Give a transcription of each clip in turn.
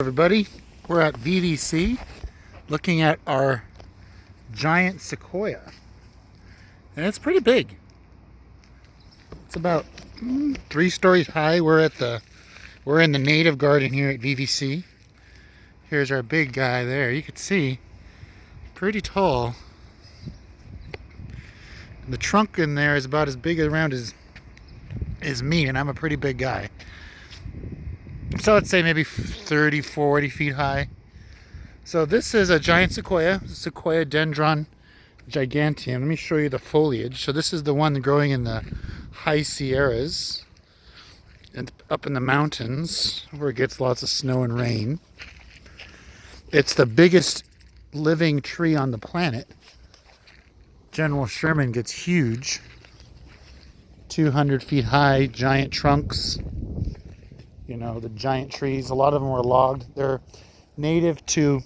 Everybody, we're at VVC looking at our giant sequoia, and it's pretty big. It's about 3 stories high. We're in the native garden here at VVC. Here's our big guy there. You can see, pretty tall. The trunk in there is about as big around as me, and I'm a pretty big guy. So let's say maybe 30, 40 feet high. So this is a giant sequoia, Seqouiadendron giganteum. Let me show you the foliage. So this is the one growing in the high Sierras and up in the mountains where it gets lots of snow and rain. It's the biggest living tree on the planet. General Sherman gets huge, 200 feet high, giant trunks. You know, the giant trees, a lot of them were logged. They're native to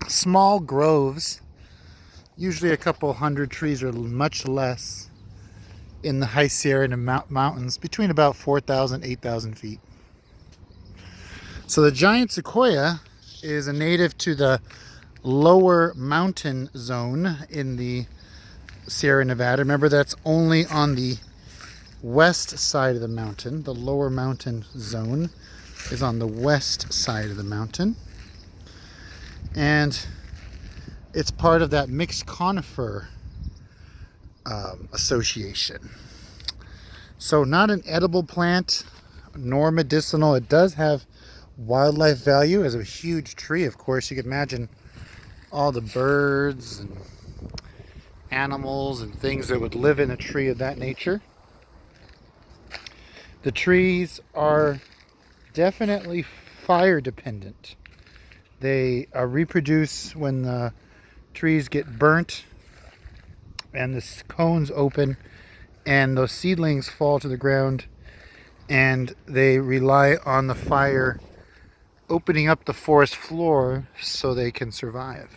small groves, usually a couple hundred trees or much less, in the high Sierra and mountains, between about 4,000, 8,000 feet. So the giant sequoia is a native to the lower mountain zone in the Sierra Nevada. Remember, that's only on the west side of the mountain. The lower mountain zone is on the west side of the mountain, and it's part of that mixed conifer association. So not an edible plant nor medicinal. It does have wildlife value as a huge tree. Of course, you can imagine all the birds and animals and things that would live in a tree of that nature. The trees are definitely fire dependent. They reproduce when the trees get burnt and the cones open and those seedlings fall to the ground, and they rely on the fire opening up the forest floor so they can survive.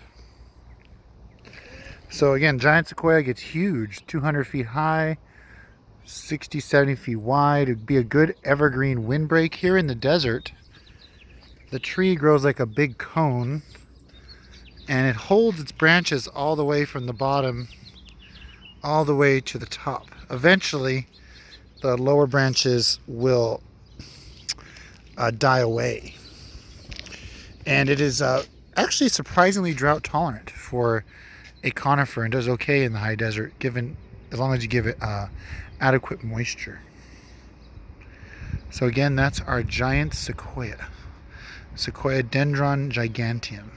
So again, giant sequoia gets huge, 200 feet high, 60, 70 feet wide. It'd be a good evergreen windbreak. Here in the desert, the tree grows like a big cone, and it holds its branches all the way from the bottom all the way to the top. Eventually, the lower branches will die away. And it is actually surprisingly drought tolerant for a conifer, and does okay in the high desert, as long as you give it adequate moisture. So again, that's our giant sequoia, Seqouiadendron giganteum.